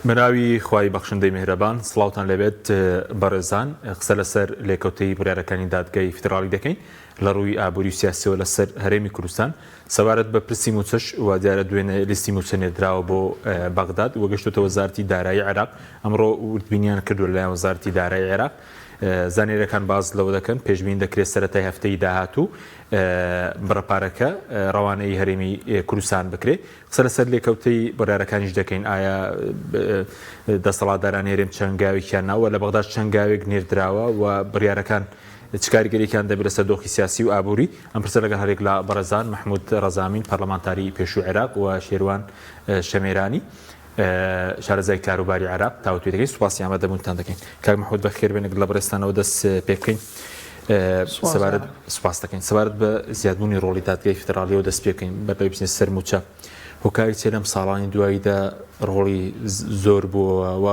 مناوی خوای بەخشندەی میهرەبان سڵاوتان لەبێت بەڕێزان قسە لەسەر لێکەوتەی بڕیارەکانی دادگای فدراڵی دەکەین لە ڕووی ئابووری و سیاسیەوە لەسەر هەرێمی کوردستان سەبارەت بە پرسی موچەش و دیارە دوێنێ لیستی موچە نێردراوە بۆ بەغداد وەگەشتوتە وەزارەتی دارایی عێراق ئەمڕۆ وردبینیان کردو لەلایەن وەزارەتی دارایی عێراق زانێرەکان باز لەوە دەکەن پێشبین دەکرێت سەرەتای هەفتەی داهاتوو بڕەپارەکە ڕەوانەی هەرێمی کوردستان بکرێت قسە لەسەر لێکەوتەی بڕیارەکانیش دەکەین ئایا دەسەڵاتداران هێرێم چەنگاوێکیان ناوە لە بەغداد چەنگاوێک نێردراوە و بڕیارەکان چکاریگەریەکان دەبێت لەسەر دۆخی سیاسی و ئابووری ئەم پرسە لەگەڵ هەرێک لە بەڕێزان محمود ڕەزامین پەرلەمانتاری پێشوو عێراق و شێروان شەمێرانی شارەزای کاروباری عێراق تاوتوی دەکەین سوپاسی ئامادەبوونتان دەکەین کاک محمود بەخێر بێنێک لە بەڕێستانەوە دەست پێ بکەین سوپاس دەکەین سەبارەت بە زیادبوونی ڕۆڵی دادگای فدراڵیەوە دەست پێ بکەین بەرەوەی بچین سەر موچە هۆکاری چێ لەم ساڵانی دواییدا ڕۆڵی زۆر بووەوە و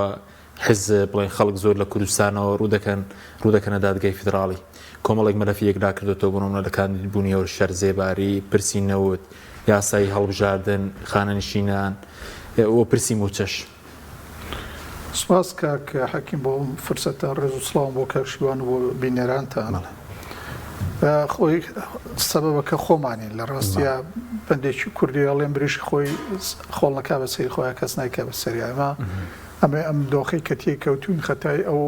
حزب بڵێن خەڵک زۆر لە کوردستانەوە ڕوودەکەنە دادگای فدراڵی کۆمەڵێک مەلەفیەکدا کردێتەوە بۆنمونە لە کاندیدبوونیەوە شەرزێباری پرسی نەوت یاسای هەڵبژاردن خانەنشینان و پرسی موچەش سپاس کاک حەکیم بۆ فرسەتە ڕێز و سڵاوم بۆ کاکشیوان و بۆ بینەرانتان خۆی سەبەبەکە خۆمانین لە ڕاستیە بەندێکی کوردی هەڵێن بریشی خۆی خۆڵنەکا بە سەری خۆیان کەس نایکە بە سەریایمە ئەم دۆخی کە تێکەوتوین خەتای ئەو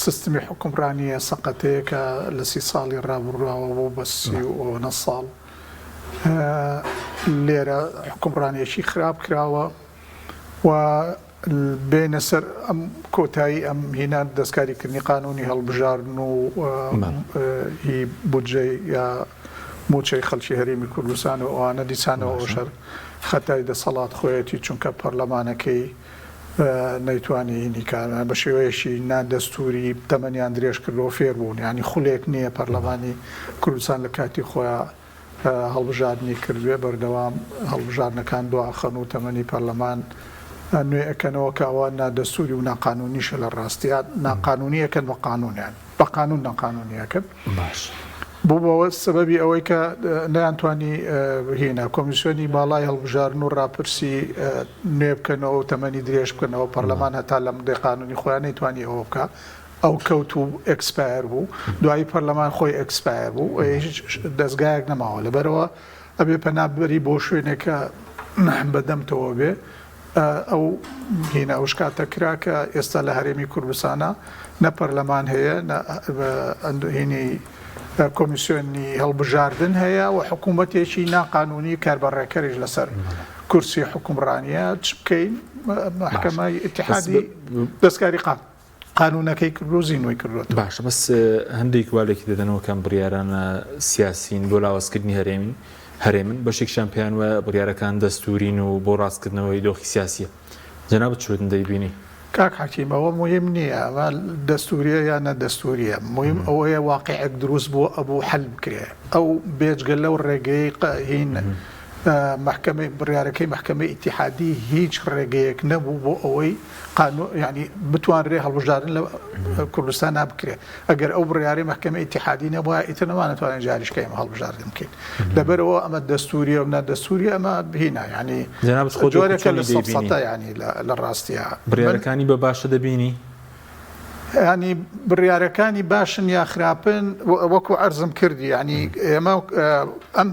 سیستمی حکومڕانیە سەقەتەیە کە لە 30 ساڵی ڕابڕاوە بۆ بە 39 ساڵ لێرە حکومڕانیەکی خراپ کراوە و بینە سەر ئەم کۆتایی ئەم هینان دەستکاریکردنی قانونی هەڵبژاردن و هی بودجەی یا موچەی خەڵکی هەرێمی کوردستان و ئەوانە دیسانەوە ئەوشەر خەتای دەسەڵات خۆیەتی چونکە پەرلەمانەکەی نەیتوانی نیکارە بە شێوەیەشی نادەستوری تەمەنیان درێژ کردەوە فێر بوون ینی خولێک نییە پەرلەمانی کوردستان لە کاتی خۆیان هەڵبژاردنی کردوێ بەردەوام هەڵبژاردنەکان دواخەن و تەمەنی پەرلەمان نوێ ئەەکەنەوە کە ئەوە نادەستوری و ناقانونیشە لە ڕاستیات ناقانونیەکەن بە قانونیان بە قانون ناقانونیەکەن باش بۆ بەوە سبەبی ئەوەی کە نەیانتوانی هێنا کۆمیسیۆنی باڵای هەڵبژاردن و ڕاپرسی نوێ بکەنەوە و تەمەنی درێژ بکەنەوە پەرلەمان هەتا لەم دەی قانونی خۆیان نەیتوانی ئەوە بکە ئەو کەوت و ئەکسپایر بوو دوایی پەرلەمان خۆی ئەکسپایر بوو هیچ دەستگایەک نەماوە لەبەرەوە ئەبێ پەنابەری بۆ شوێنێکە بەدەمتەوە بێ ئەو هینە ئەو شکاتە کرا کە ئێستا لە هەرێمی کوردستانە نە پەرلەمان هەیە هینی کۆمیسیۆنی هەڵبژاردن هەیە و حکوومەتێکی ناقانونی کاربەڕێکەریش لەسەر کورسی حکومڕانیە چ بکەین محکەمەی ئیتیحادی دەستکاری قانونەکەی کردوزی نوێی کردوێت باشە بەس هەندێک والێکی دەدەنەوە کەم بڕیارانە سیاسین بۆ لاوەزکردنی هەرێمن بەشێکشان پێیان وە بڕیارەکان دەستورین و بۆ ڕاستکردنەوەی دۆخی سیاسیە جەنابەت چۆتن دەیبینی کاک حەکیمەوە مهم نییە ئەمە دەستوریە یان نەدەستوریە مهم ئەوەیە واقعێک دروست بۆ ئەبوو حەل بکرێ ئەو بێجگە لەو ڕێگەی هین محکمەی بڕیارەکەی محکمەی ئیتیحادی هیچ ڕێگەیەک نەبوو بۆ ئەوەی ینی بتوانرێ هەڵبژاردن لە کوردستان نابکرێت ئەگەر ئەو بڕیاری محکمەی ئیتیحادی نەبووە ئیتر نەمانەتوانین جاریشکە ئێمە هەڵبژاردن بکەین لەبەرەوە ئەمە دەستوریە و نەدەستوری ئەمە بهینە ینی جۆرێکە لە سەفسەتە ینی لە ڕاستیە بڕیارەکانی بە باشە دەبینی ینی بڕیارەکانی باشن یا خراپن وەکو ئەرزم کردی ینی ئێمە ئەم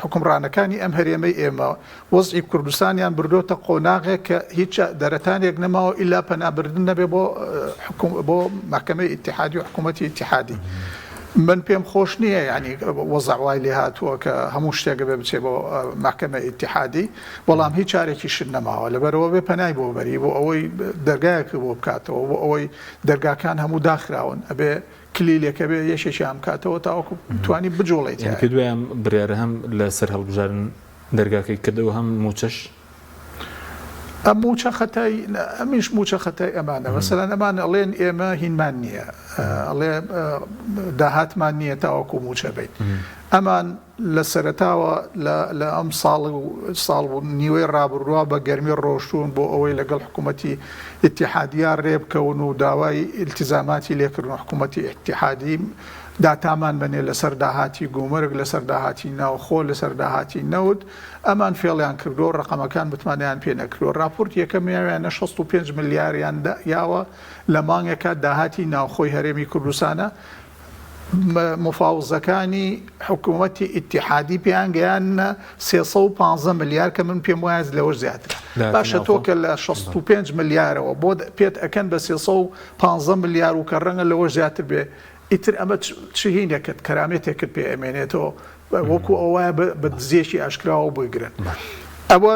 حکومڕانەکانی ئەم هەرێمەی ئێمە وەزعی کوردستانیان بردۆتە قۆناغێک کە هیچ دەرەتانێک نەماوە ئیلا پەنابردن نەبێ بۆ محکەمەی ئیتیحادی و حکوومەتی ئیتیحادی من پێم خۆش نییە ینی وەزعوای لێ هاتووە کە هەموو شتێکە بێ بچێ بۆ محکەمە ئیتیحادی بەڵام هیچ چارێکی شت نەماوە لەبەرەوە بێ پەنای بۆ بەری بۆ ئەوەی دەرگایەکە بۆ بکاتەوە بۆ ئەوەی دەرگاکان هەموو داخراون ئەبێ کلیلێکە بێ یەشێکی ئەم کاتەوە تاوەکو توانی بجۆڵیت کە دوایان بڕیارە هەم لە سەر هەڵبژاردن دەرگاکەی کردەوە هەم موچەش ئەم موچە خەتای ئەمیش موچە خەتای ئەمانە مەسەلەن ئەمان ئەڵێن ئێمە هینمان نییە ئەڵێ داهاتمان نییە تاوەکو موچە بین ئەمان لە سەرەتاوە لە ئەم ساڵ نیوەی ڕابڕوا بە گەرمی ڕۆشتون بۆ ئەوەی لەگەڵ حکوومەتی ئیتیحادیە ڕێبکەون و داوای ئیلتیزاماتی لێکردن حکوومەتی ئیتیحادی داتامان بنێ لەسەر داهاتی گومرگ لەسەر داهاتی ناوخۆ لەسەر داهاتی نەوت ئەمان فێڵیان کردو ڕقەمەکان بتمانیان پێ نەکردو ڕاپۆرت یەکەمیاویانە 65 ملیاریان یاوە لە مانگێکە داهاتی ناوخۆی هەرێمی کوردستانە مفاوزەکانی حکوومەتی ئیتیحادی پێیان گەیانە 315 ملیار کە من پێم وایە لەوە زیاترە باشە تۆ کە لە 65 ملیارەوە بۆ پێت ئەکەن بە 315 ملیار و کە ڕەنگە لەوە زیاتر بێ ئیتر ئەمە چهینێکت کەرامێتێکت پێ ئەمێنێتەوە وەکو ئەوە بە دزیێکی ئاشکراوە بگرن ئەوە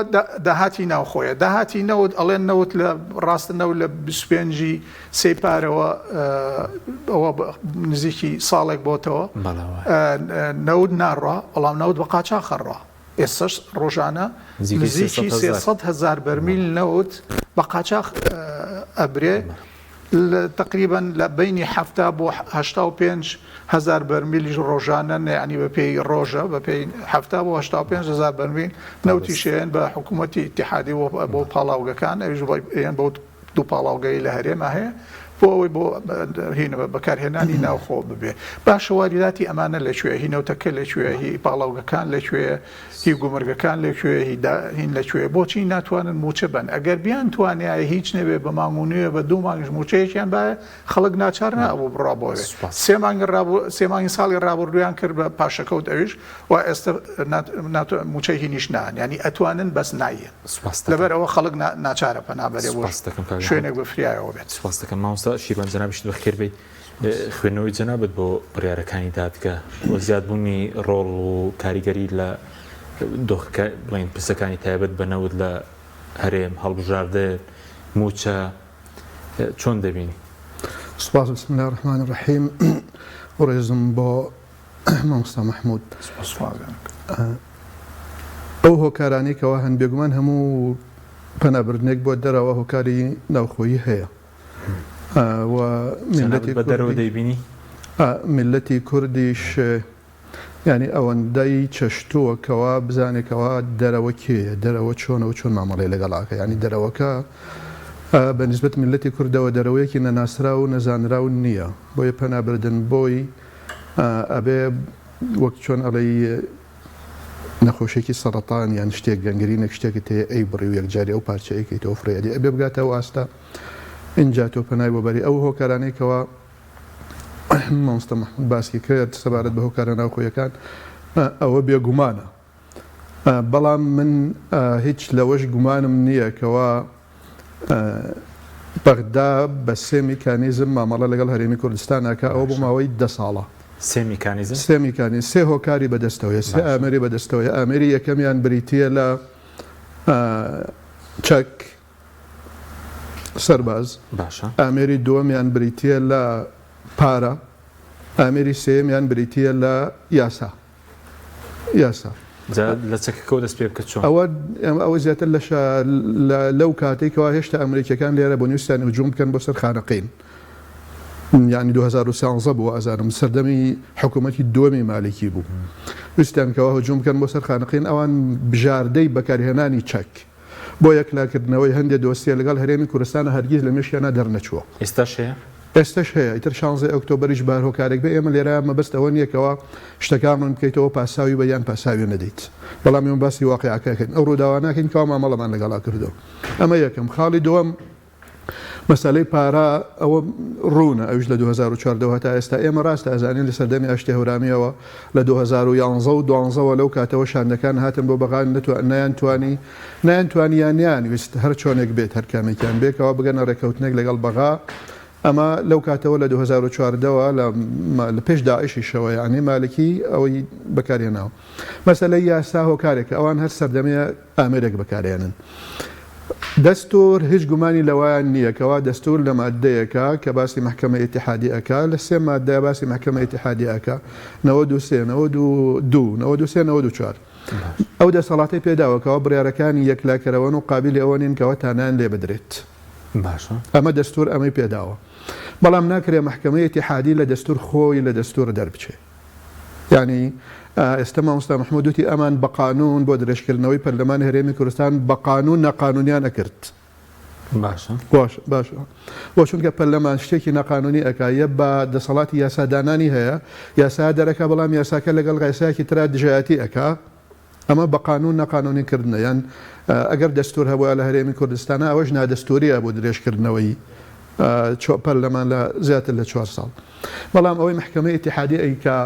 داهاتی ناوخۆیە داهاتی نەوت ئەڵێن نەوت لە ڕاستە نەوت لە 25 سێپارەوە ئەوە نزیکی ساڵێک بۆتەوە نەوت ناڕوا بەڵام نەوت بە قاچاق خەڕوا ئێستاش ڕۆژانە نزیکی 300,000 بەرمیل نەوت بە قاچاق ئەبرێ تقریبا لە بینی 70 بۆ 85,000 بەرمیلی ڕۆژانە یعنی بە پێی ڕۆژە بە پێی 70 بۆ 85,000 بەرمیل نەوتی شێن بە حکوومەتی ئیتیحادی بۆ پاڵاوگەکان ئەویش بۆ دوو پاڵاوگەی لە هەرێمە هەیە بۆ ئەوەی بۆ هینە بەکارهێنانی ناوخۆ ببێ باشە واریداتی ئەمانە لەکوێ هینەوتەکە لەکوێ هی پاڵاوگەکان لەکوێ هی گومرگەکان لەکوێ هین لەکوێ بۆچی ناتوانن موچە بن ئەگەر بیان توانایە هیچ نەبێ بە مانگونوێ بە دوو مانگش موچەیەکیان باە خەڵک ناچار نابوو بڕابۆێ سێ مانگی ساڵی ڕابردویان کرد بە پاشەکەوت ئەویش و ئێستا موچەی هینیش نان ینی ئەتوانن بەس نایە لەبەر ئەوە خەڵک ناچارە پەنابەرێ بۆ شوێنێک بەفریایەوە بێت شیروان جەنابشت بەخێر بێ خوێندنەوەی جەنابەت بۆ بڕیارەکانی دادگا و زیادبوونی ڕۆڵ و کاریگەری لە دۆخەکە بڵین پرسەکانی تایبەت بەنەوت لە هەرێم هەڵبژاردە موچە چۆن دەبینی؟ سوپاس بسم الله الرحمن الرحیم ڕێزم بۆ مامۆستا محمود ئەو هۆکارانی کەوا هەن بێگومان هەموو پەنابردنێک بۆ دەرەوە هۆکاری ناوخۆیی هەیە و ملەتی کوردیش ینی ئەوەندەی چەشتووە کەوا بزانێکەوە دەرەوە کێیە دەرەوە چۆنەوە چۆن مامەڵی لەگەڵاکە ینی دەرەوەکە بە نسبەت ملەتی کوردەوە دەرەوەیەکی نەناسرا و نەزانرا و نییە بۆیە پەنابردن بۆی ئەبێ وەک چۆن ئەڵێ نەخۆشێکی سەرەتان یان شتێک گەنگرینێک شتێکی تێ ئەی بڕی و یەکجاری ئەو پارچەیەکەیتەوە فرێدی ئەبێ بگاتەوە ئاستا اینجا تۆ پەنای بۆ بەری ئەو هۆکارانەیەکەوە مامۆستا محمود باسی کرد سەبارەت بە هۆکارە ناوخۆیەکان ئەوە بێگومانە بەڵام من هیچ لەوەش گومانم نییە کەوا بەغدا بە سێ میکانیزم مامەڵە لەگەڵ هەرێمی کوردستانەکە ئەوە بۆ ماوەی 10 ساڵە سێ میکانیزم سێ هۆکاری بەدەستەوەیە سێ ئامێری بەدەستەوەیە ئامێری یەکەمیان بریتیە لە چەک سەرباز ئامێری دووەمیان بریتیە لە پارە ئامێری سێمیان بریتیە لە یاسا لە چەکەکەەوە دەست پێ بکە چۆن ئەوە زیاتر لەو کاتێکەوە هێشتا ئەمریکەکان لێرە بۆ نیوستانی هجووم بکەن بۆ سەر خانەقین یعنی 2013 بوو ئازارم سەردەمی حکوومەتی دووەمی مالکی بوو ویستیان کەەوە هجووم بکەن بۆ سەر خانەقین ئەوان بژاردەی بەکارهێنانی چەک بۆ یەکلاکردنەوەی هەندێک دۆسیە لەگەڵ هەرێمی کوردستانە هەرگیز لە مێشیانە دەرنەچووە ئێستش هەیە ئیتر 16 ئۆکتۆبەریش بار هۆکارێک بە ئێمە لێرە مەبەست ئەوە نییەکەوە شتەکانمان بکەیتەوە پاساوی بە یان پاساوی نەدەیت بەڵام ئێمە باسی واقعیەکەکەین ئەو ڕووداوانەکەین کەوا مامەڵەمان لەگەڵا کردو ئەمە یەکەم خاڵی دووەم مەسەلەی پارە ئەوە ڕوونە ئەوش لە 2014 تا ئێستا ئێمە ڕاستە ئەزانین لە سەردەمی ئاشتی هەورامیەوە لە 2011 و 12 لەو کاتەوە شاندەکان هاتن بۆ بەغان نەیانتوانیان ویست هەر چۆنێک بێت هەر کامێکیان بێکەوە بگەنە ڕێکەوتنێک لەگەڵ بەغا ئەمە لەو کاتەوە لە 2014 لە پێش داعشی شەوە یعنی مالکی ئەوەی بەکارهێناوە مەسەلەی یاسا هۆکارێکە ئەوان هەر سەردەمیە ئامێرێک بەکارێنن دەستور هیچ گومانی لەوایان نییە کەوا دەستور لە مادەیەکە کە باسی محکەمە ئیتیحادی ئەکا لە سێ مادەیە باسی محکەمە ئیتیحادی ئەکا 93 92 93 94 ئەو دەسەڵاتی پێداوەکەوە بڕیارەکانی یەکلاکەرەوەن و قابلی ئەوە نین کەەوە تانیان لێ بدرێت ئەمە دەستور ئەمەی پێداوە بەڵام ناکرێ محکەمە ئیتیحادی لە دەستور خۆی لە دەستور دەربچێ یعنی ئێستا مامۆستا محمود وتی ئەمان بە قانون بۆ درێژکردنەوەی پەرلەمانی هەرێمی کوردستان بە قانون نەقانونیان ئەکرد باشە بۆ چونکە پەرلەمان شتێکی ناقانونی ئەکایە بە دەسەڵاتی یاسادانانی هەیە یاسا دەرەکە بەڵام یاساکە لەگەڵ ڕێساکی ترا دژایەتی ئەکا ئەمە بە قانون ناقانونیکردنە یان ئەگەر دەستور هەبووە لە هەرێمی کوردستانە ئەوەش نادەستوریە بۆ درێژکردنەوەی پەرلەمان لە زیاتر لە 4 ساڵ بەڵام ئەوەی محکەمەی ئیتیحادی ئەیکا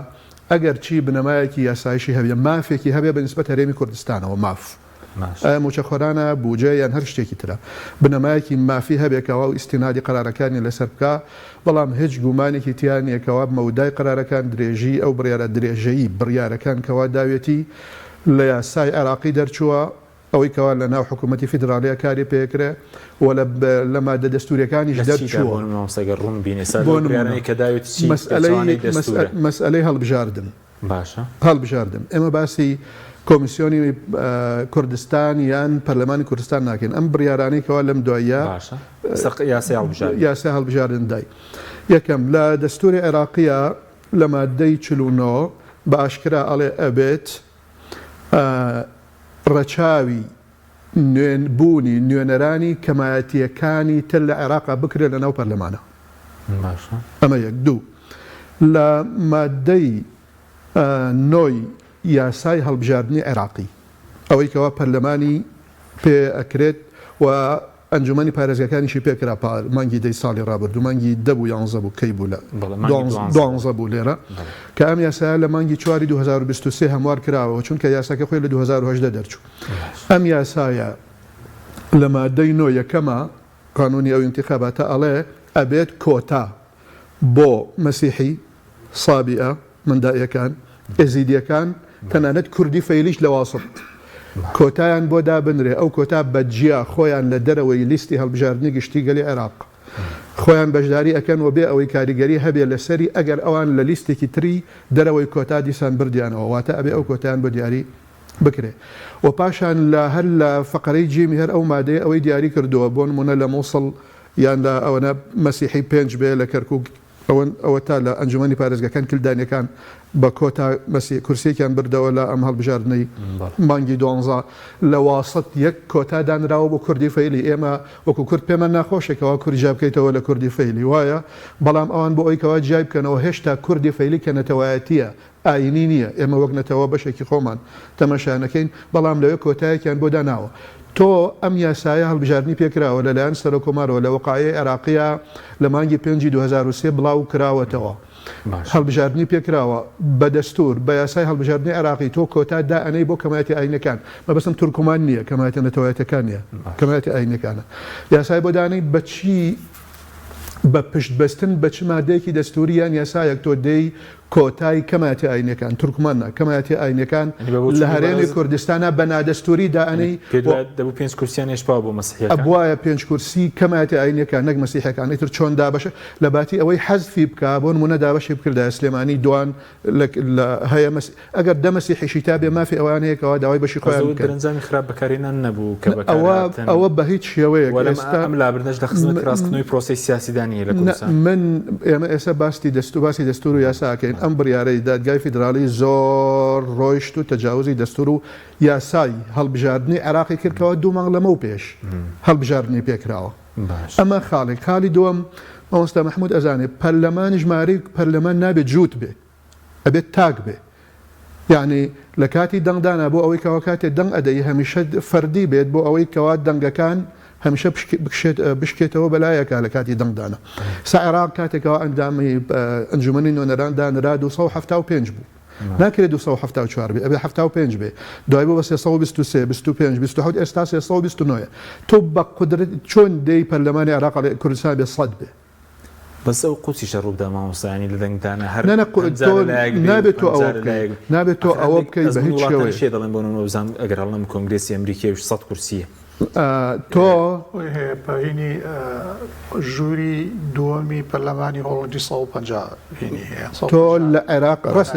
ئەگەر چی بنەمایەکی یاسایشی هەبێ مافێکی هەبێ بەنسبەت هەرێمی کوردستانەوە ماف موچەخۆرانە بوجێ یان هەر شتێکی ترە بنەمایەکی مافی هەبێکەوە و ئیستینادی قرارەکانی لەسەر بکە بەڵام هیچ گومانێکی تیان یەکەوە مەودای قرارەکان درێژی ئەو بڕیارە درێژەیی بڕیارەکان کەوا داوێتی لە یاسای عێراقی دەرچووە ئەوەی کەوا لە ناو حکوومەتی فیدراالیا کاری پێکرێ و لە مادە دەستوریەکانیش دەرچووە مەسئلەی هەڵبژاردن ئێمە باسی کۆمیسیۆنی کوردستان یان پەرلەمانی کوردستان ناکەین ئەم بڕیارانەی کەوا لەم دوایە یاسای هەڵبژاردن دای یەکەم لە دەستوری عێراقیە لە مادەی 49 بە ئاشکرا ئەڵێ ئەبێت ڕەچاوی بوونی نوێنەرانی کەمایەتیەکانی تر لە عێراقا بکرێت لە ناو پەرلەمانە ئەمە یەک دوو لە مادەی نۆی یاسای هەڵبژاردننی عێراقی ئەوەی کەوا پەرلەمانی پێ ئەکرێت و ئەنجومەنی پارێزگەکانیشی پێکرا مانگی دەی ساڵی ڕابردوو مانگی 10 بوو 11 بوو کەی بوو لە 12 بوو لێرە کە ئەم یاسایە لە مانگی 4 2023 هەموار کراوە چونکە یاساکە خۆی لە 2010 دەرچوو ئەم یاسایە لە مادەی نۆ یەکەمە قانونی ئەو انتخاباتە ئەڵێ ئەبێت کۆتا بۆ مەسیحی سابئە منداڵیەکان ئێزیدیەکان تەنانەت کوردی فەیلیش لە واسط کۆتایان بۆ دابنرێ ئەو کۆتا بەجیا خۆیان لە دەرەوەی لیستی هەڵبژاردننی گشتی گەلی عێراق خۆیان بەشداری ئەکەن و بێ ئەوەی کاریگەری هەبێ لەسەری ئەگەر ئەوان لە لیستێکی تری دەرەوەی کۆتا دیسان بردیانەوە واتە ئەبێ ئەو کۆتایان بۆ دیاری بکرێ و پاشان لە هەر لە فقرەی جیمی هەر ئەو مادەی ئەوەی دیاری کردووە بۆ نمونە لە مووسڵ یان لە ئەوەنە مەسیحی 5 بێ لە کەرکووک ئەوە تا لە ئەنجومەنی پارێزگەکان کلدانیەکان بە کۆتا کورسێکیان بردەوە لە ئەم هەڵبژاردنەی مانگی 12 لە واسط یەک کۆتا دانراوە بۆ کوردی فەیلی ئێمە وەکو کورد پێمە ناخۆشێکەوە کوردی بکەیتەوە لە کوردی فەیلی وایە بەڵام ئەوان بۆ ئەویکەوە جای بکەنەوە هێشتا کوردی فەیلی کە نەتەوایەتیە ئاینی نییە ئێمە وەک نەتەوە بەشێکی خۆمان تەماشانەکەین بەڵام لەوێ کۆتایەکیان بۆ داناوە تۆ ئەم یاسایە هەڵبژاردننی پێکراوە لەلایەن سەرۆکۆمارەوە لە وەقایە عێراقیە لە مانگی 5 2023 بڵاو کراوەتەوە هەڵبژاردننی پێکراوە بە دەستور بە یاسای هەڵبژاردننی عێراقی تۆ کۆتا دائەنەی بۆ کەمایەتی ئاینەکان مەبەستم تورکمان نییە کەمایەتە نەتەوایەتەکان نیە کەمایەتی ئاینەکانە یاسای بۆ دانەی بەچی بە پشتبەستن بە چ مادەیەکی دەستوریان یاسایەک تۆ دەی کۆتای کەمایەتی ئاینەکان تورکمانە کەمایەتی ئاینەکان لە هەرێمی کوردستانە بە نادەستوری دائەنەی دەبوو 5 کورسیان هێشتاوە بۆ مەسیحیەکان ئەبوایە 5 کورسی کەمایەتی ئاینەکان نەک مەسیحیەکان ئیتر چۆن دابەشە لە باتی ئەوەی حەزفی بکە بۆ نمونە دابەشی بکردایە سلێمانی دوان هەیە ئەگەر دە مەسیحیشی تا بێ مافی ئەوان هەیەکەوە داوای بەشی خۆیان بکەن دەرەنجامی خراپ بەکارهێنان نەبوو کە ئەوە بە هیچ شێوەیەک ئەم لابردنەش لە خزمەت ڕاستکردنەوەی پرۆسەی سیاسیدانیە لە کوردستان من ئێمە ئێستا باسی دەستور و یاساکەین ئەم بڕیارەی دادگای فیدراالی زۆر ڕۆیشت و تەجاوزی دەستور و یاسای هەڵبژاردننی عێراقی کردکەوە 2 مانگ لەمە و پێش هەڵبژاردننی پێکراوە ئەمە خاڵی دووەم مامۆستا مححمود ئەزانێ پەرلەمان ژمارەی پەرلەمان نابێت جووت بێ ئەبێت تاک بێ یعنی لە کاتی دەنگدانا بۆ ئەوەی کەوا کاتێ دەنگ ئەدەی هەمیشە فەردی بێت بۆ ئەوەی کەوا دەنگەکان هەمیشە بشکێتەوە بەلایەکە لە کاتی دەنگدانە عێراق کاتێکەوە ئەندامی ئەنجومەنی نوێنەران دانرا 275 بوو ناکرێت 274 بێ ئەبێ 75 بێ دوای بۆ بە 323 25 27 ئێستا 329 تۆ بە قودرەت چۆن دەی پەرلەمانی عێراق لە کوردستان بێ 100 بێ بەس ئەو قوچیشە ڕوودا مامۆستایانی لە دەنگدانە هەر نابێت تۆ ئەوە بکەیت بە هیچ شێوەیەک شێ دەڵێن بۆ نموزان ئەگەر هەڵم کۆنگرێسی ئەمریکای 100 کورسیە تۆ هینی ژووری دووەمی پەرلەمانی هۆڵندی 150 تۆ لە عێراق ڕاست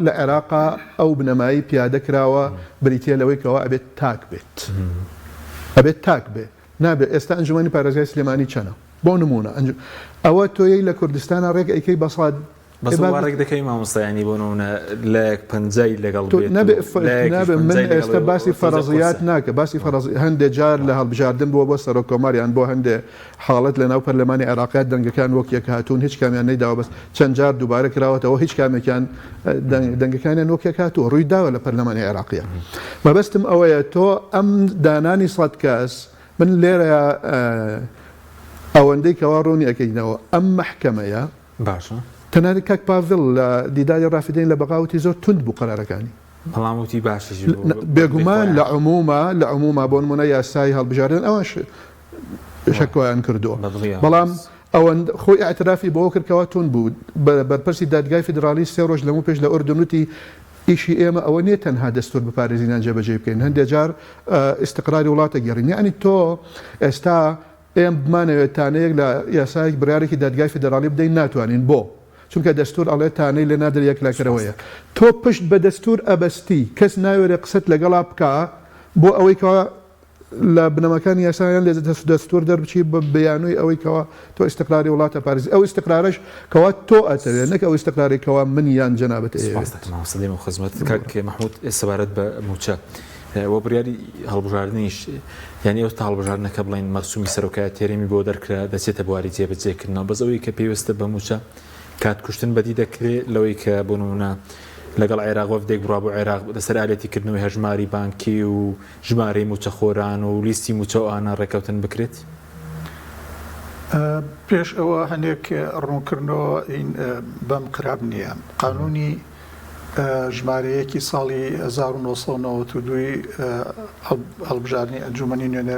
لە عێراقا ئەو بنەمایی پیادە کراوە بریتە لەوەی کەەوە ئەبێت تاک بێت ئەبێت تاک بێ نابێت ئێستا ئەنجومەنی پارێزگای سلێمانی چەنە بۆ نمونە ئەوە تۆیەی لە کوردستانە ڕێک ئەیکەی بەسەد بەس وارێک دەکەی مامۆستا ینی بۆ لە پەنجەی لەگەڵ بێت نابێ من ئێستا باسی فەرەزیات ناکە باسی هەندێک جار لە هەڵبژاردن بۆ سەرۆک کۆماریان بۆ هەندێک حاڵەت لە ناو پەرلەمانی عێراقیات دەنگەکان وەک یەک هاتوون هیچ کامیان نەیداوە بەس چەند جار دووبارە کراوەتەوە هیچ کامێکیان دەنگەکانیان وەک یەک هاتووە ڕووی داوە لە پەرلەمانی عێراقیە مەبەستم ئەوەیە تۆ ئەم دانانی سەد کەس من لێرە ئەوەندەی کەوا ڕوونی ئەەکەینەوە ئەم محکەمەیە باشە تەنانەت کاک پاڤڵ لە دیداری ڕافدەین لە بەغاوتی زۆر تند بوو قەرارەکانی بەڵاموتی باشی بێگومان لە عموما بۆ نمونە یاسای هەڵبژاردن ئەوەش شەکۆیان کردووە بەڵام ئەوەن خۆی ئاعترافی بۆ کردکەوە تون بوو بەرپرسی دادگای فیدرالی 3 ڕۆژ لەموو پێش لە ئوردنوتی ئیشی ئێمە ئەوە نیە تەنها دەستور بپارێزینان جێبەجێ بکەین هەندێک جار استقراری وڵاتە گەڕین یعنی تۆ ئێستا ئێم بمانەوێت تانەیەک لە یاسایەک بڕارێکی دادگای فیدرالی بدەین ناتوانین بۆ چونکە دەستور ئەڵێ تانەی لە نادر یەک لاکەرەوەیە تۆ پشت بە دەستور ئەبەستی کەس ناوێرە قسەت لەگەڵا بکە بۆ ئەوەی کەوا لە بنەمەکانی یاسایان لێ دەستور دەربچی بە بەیانووی ئەوەی کەوا تۆ استقراری وڵاتە پارێزی ئەو استقرارش کەوا تۆ ئەتەوێت نەک ئەو استقراری کەوا من یان جەنابەت سەدەی خزمەت کاک محمود سەبارەت بە موچە وە بڕیاری هەڵبژاردنیش یعنی ئەو تا هەڵبژاردنەکە بڵین مەرسومی سەرۆکایەتی هەرێمی بۆ دەرکرا دەچێتە بواری جێبەجێکردنەوە بەزەوەی کە پێویستە بە موچە کات کوشتن بەدی دەکرێت لەوەی کە بۆ نمونە لەگەڵ عێراق وەفدێک بڕا بۆ عێراق لەسەر ئالەتیکردنەوەی هەژماری بانکی و ژمارەی موچەخۆران و لیستی موچە و ئانا ڕێکەوتن بکرێت پێش ئەوە هەندێک ڕوونکردنەوە بەم قراب نییە قانونی ژمارەیەکی ساڵی 1992 هەڵبژاردننی ئەنجومەنی نوێنە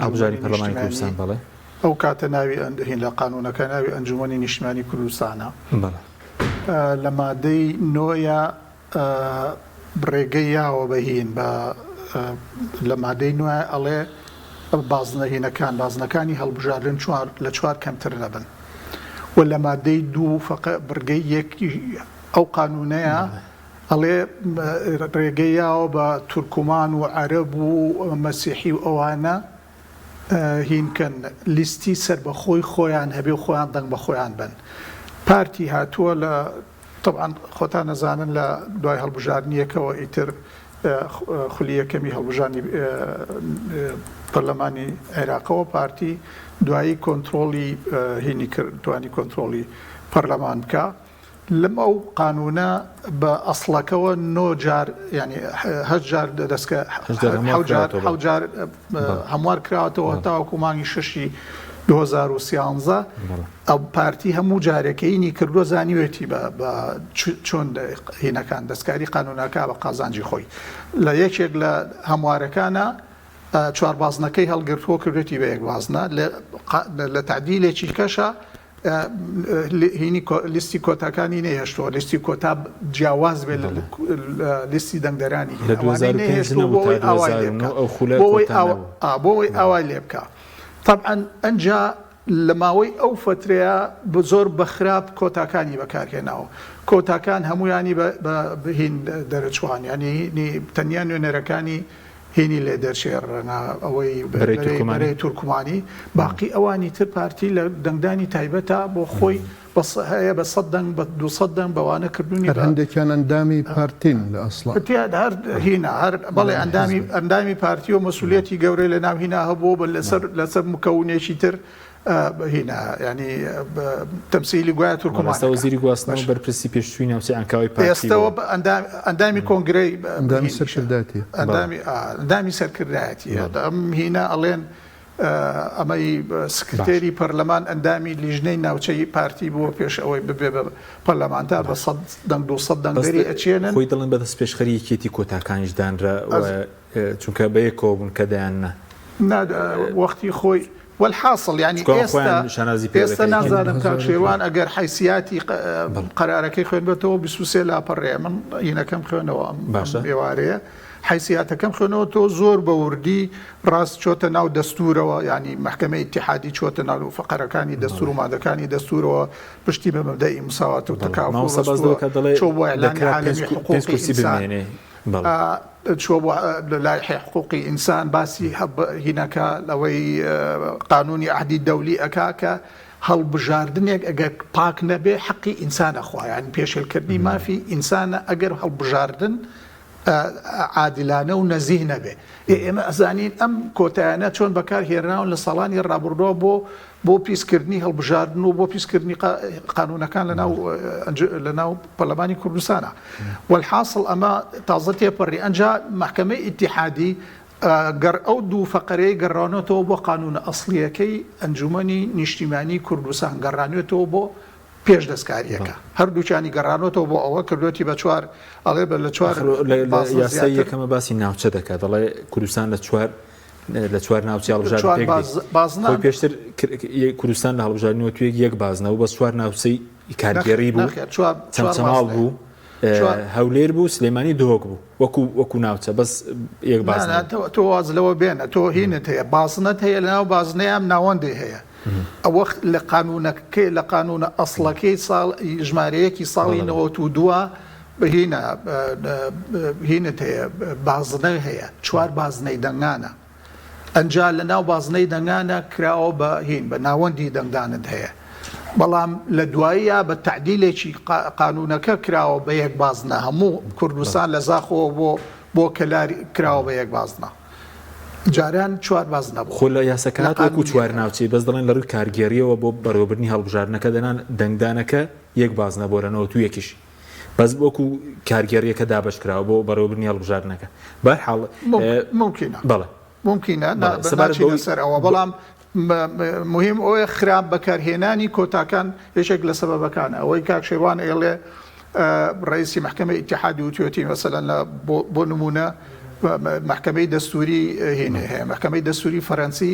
هەڵبژاری پەرلەمانی کوردستان بەڵێ ئەو کاتە ناوی هین لە قانونەکە ناوی ئەنجومەنی نیشتیمانی کوردستانە لە مادەی نۆیە ڕێگەی یاوە بەهین بە لە مادەی نوێ ئەڵێ بازنەکانی هەڵبژاردن لە 4 کەمتر نەبن و لە مادەی 2 فقط بڕگەی یەکی ئەو قانونەیە ئەڵێ ڕێگەی یاوە بە تورکمان و عەرەب و مەسیحی و ئەوانە هینکەن لیستی سەر بە خۆیان هەبێ و خۆیان دەنگ بە خۆیان بن پارتی هاتووە لە طبعا خۆتان نەزانن لە دوای هەڵبژاردنیەکەوە ئیتر خولیەکەمی هەڵبژاردننی پەرلەمانی عێراقەوە پارتی دوایی کۆنتترۆلی هینی کرد توانی کۆنتترۆلی پەرلەمان بکە لەم ئەو قانونە بە ئەسڵەکەەوە 9 جار ینی هەجار دەستکە جار هەموار کراوەتەوە تاوەکو مانگی 6 2013 ئەو پارتی هەموو جارێکەینی کردووە زانیوێتی بە چۆن هینەکان دەستکاری قانونەکە بە قازانجی خۆی لە یەکێک لە هەموارەکانە 4 بازنەکەی هەڵگرتووە کردێتی بە یەک بازنە لە تعدیلێکی کەشە هینی لیستی کۆتاکانی نەهێشتەوە لیستی کۆتا جیاواز بێت لە لیستی دەنگدەرانی بۆەوەی ئاوای لێ بکە طبعا ئەنجا لە ماوەی ئەو فترەیە بە زۆر بەخراپ کۆتاکانی بەکارهێناوە کۆتاکان هەمویانی بەهین دەرەچوان ینی تەنیا نوێنەرەکانی هینی لێ دەرچێڕنا ئەوەی بەرەی تورکمانی باقی ئەوانی تر پارتی لە دەنگدانی تایبەتە بۆ خۆی هەیە بە 100 دەنگ بە 200 دەنگ بەوانە کردوونی هەندێکیان ئەندامی پارتین لە ئەسڵ هەر هینە هەر بەڵێ ئەندامی پارتی و مەسوولێتی گەورەی لە ناو هینا هەبوو لەسەر مکەونێکی تر هینا ینی تەمسیلی گوایە تورکمان وەزیری گواستنەوە بەرپرسی پێشچووی ناوچەی ئەنکاوی پارتی ئێستەوە ئەندامی کۆنگرەی ئەندامی سەرکردایەتی ئەم هینە ئەڵێن ئەمەی سکرتێری پەرلەمان ئەندامی لیژنەی ناوچەی پارتی بووە پێش ئەوەی ببێ بە پەرلەمانتار بە 100 دەنگ 200 دەنگدەری ئەچێنن خۆی دەڵێن بەدەست پێشخەریەکێتی کۆتاکانیش دانرا چونکە بەیەکەوە بوون کە دەیان وەختی خۆی والحاصل يعني ئێستا نازانم کاک شێوان ئەگەر حیسیاتی قەرارەکەی خوێن بێتەوە 23 لاپەڕێ من یینەکەم خوێنەوە ئێوارەیە حیسیاتەکەم خوێنەوە تۆ زۆر بە وردی ڕاست چۆتە ناو دەستورەوە ینی محکەمەی ئیتیحادی چۆتە ناو فەقەرەکانی دەستور و مادەکانی دەستورەوە پشتی بە مەبدەئی مساوات و تەکافؤ چۆ بۆ ئێعلانی عالەمی حقوقی ئینسان چۆ بۆ لایحەی حقوقی ئینسان باسی هینەکە لەوەی قانونی عهدی دەولی ئەکا کە هەڵبژاردنێک ئەگەر پاک نەبێ حەقی ئینسانە خوایان پێشێلکردنی مافی ئینسانە ئەگەر هەڵبژاردن عادلانە و نەزیه نەبێ. ئێمە ئەزانین ئەم کۆتایانە چۆن بەکارهێنراون لە ساڵانی ڕابردووە بۆ پیسکردنی هەڵبژاردن و بۆ پیسکردنی قانونەکان لەناو پەرلەمانی کوردستانە. والحاصل ئەمە تازە تێپەڕی ئەنجا محکەمەی ئیتیحادی گەر ئەو دوو فەقەرەی گەڕانێتەوە بۆ قانونە ئەسڵیەکەی ئەنجومەنی نیشتیمانی کوردستان گەڕانێتەوە بۆ پێش دەستکاریەکە هەردووچانی گەڕانەوە بۆ ئەوە کردوەتی بە چوار ئەڵێ بە لە چوار یاسای یەکەمە باسی ناوچە دەکات دەڵێ کوردستان لە چوار ناوچی هەڵبژاردنێک پێشتر کوردستان لە هەڵبژاردنەوە توێک یەک بازنەوە بە چوار ناوچەی کارگێڕی بوو چەمچەماڵ بوو هەولێر بوو سلێمانی دۆک بوو وەکو ناوچە بەس یەک بازنە تۆ واز لەوە بێنە تۆ هینت هەیە بازنەت هەیە لەناو بازنەیەم ناوەندی هەیە ئەوە لە قانونەکەی لە قانونە ئەسڵەکەی ژمارەیەکی ساڵی 92 هینت هەیە بازنە هەیە چوار بازنەی دەنگانە ئەنجا لە ناو بازنەی دەنگانە کراوە بە ناوەندی دەنگدانت هەیە بەڵام لە دواییە بە تعدیلێکی قانونەکە کراوە بە یەک بازنە هەموو کوردستان لە زاخەوە بۆ کەلاری کراوە بە یەک بازنە جاران چوار باز نەبوو خۆ لە یاسەکانات وەکو چوار ناوچەی بەس دەڵێن لە ڕووی کارگێریەوە بۆ بەڕێوەبردننی هەڵبژاردنەکە دەنان دەنگدانەکە یەک باز نەبۆرەنەوە تو یەکیش بەس وەکو کارگێریەکە دابش کراوە بۆ بەڕێوەبردننی هەڵبژاردنەکە بەرحاڵ ممکنە بەڵێ ممکنە سەر ئەوە بەڵام مهم ئەوەیە خراپ بەکارهێنانی کۆتاکان یەکێک لە سەبەبەکانە ئەوەی کاک شێوان ئێڵێ ڕئیسی محکەمەی ئیتیحادی وتوێتی مەسەلەن بۆ نمونە محکەمەی دەستوری هێنێ هەیە محکەمەی دەستوری فەرەنسی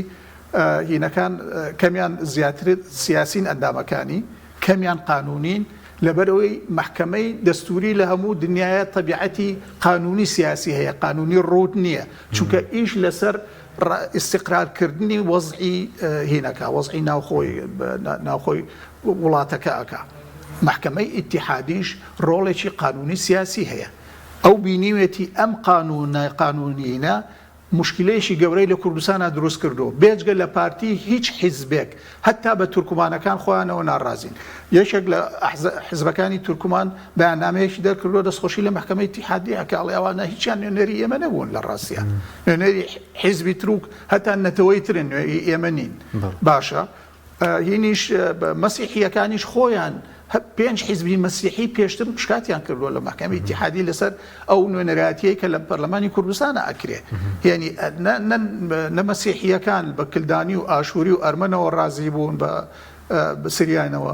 هینەکان کەمیان زیاتر سیاسین ئەندامەکانی کەمیان قانونین لەبەرەوەی محکەمەی دەستوری لە هەموو دنیاە تەبیعەتی قانونی سیاسی هەیە قانونی ڕوت نییە چونکە ئیش لەسەر استقرارکردنی وەزعی هینەکە وەزعی ناوخۆی وڵاتەکە ئەکا محکەمەی ئیتیحادیش ڕۆڵێکی قانونی سیاسی هەیە ئەو بینیوێتی ئەم قانونینە مشکلەیەکی گەورەی لە کوردستانە دروست کردو بێجگە لە پارتی هیچ حیزبێک هەتا بە تورکمانەکان خۆیانەوە ناڕازین یەکێک لە حیزبەکانی تورکمان بەیاننامەیەکی دەرکردو دەستخۆشی لە محکەمەی ئیتیحادیە کە ئەڵێوانە هیچیان نوێنەری ئێمە نەبوون لە ڕاستیە نوێنەری حیزبی تروک هەتا نەتەوەی ترن نوێی ئێمە نین باشە هینیش مەسیحیەکانیش خۆیان 5 حیزبی مەسیحی پێشتر شکاتیان کردووە لە محکەمەی ئیتیحادی لەسەر ئەو نوێنەرایەتیەی کە لە پەرلەمانی کوردستانە ئەکرێ یعنی نە مەسیحیەکان بە کلدانی و ئاشووری و ئەرمەنەوە ڕازی بوون بە سریانەوە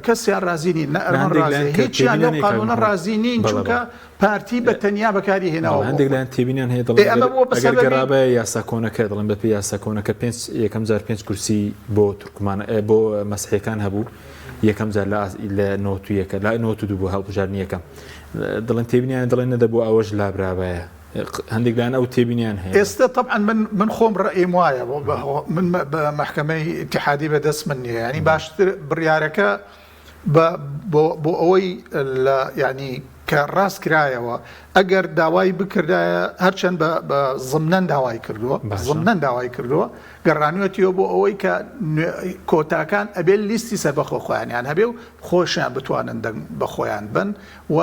کەسیان رازی نین نە ئەرمەن ڕازی هیچیان لەو قانونە رازی نین چونکە پارتی بە تەنیا بەکاری هێناوە هەندێک لایەن تێبینیان هەیە دەڵێن گەڕابە یاسا کۆنەکە دەڵێن بە پێی یاسا کۆنەکە 5 کورسی بۆ تورکمان بۆ مەسیحیەکان هەبوو یەکەم جار لە نۆتویەکە لا نۆتو بۆ هەڵبژاردننی یەکەم دەڵێن تێبینیان دەڵێن نەدەبوو ئەوەش لابرابایە هەندێک لایەن ئەو تێبینیان هەیە ئێستا طبعا من خۆم ڕێیم وایە من بە محکەمەی ئیتیحادی بەدەست من نییە ینی باشتر بڕیارەکە بۆ ئەوەی ینی کە ڕاست کرایەوە ئەگەر داوای بکردایە هەرچەند بە زمنەن داوای کردووە گەڕانوێتیەوە بۆ ئەوەی کە کۆتاکان ئەبێ لیستی سەر بەخۆ خۆیانیان هەبێ و خۆشیان بتوانن بە خۆیان بن و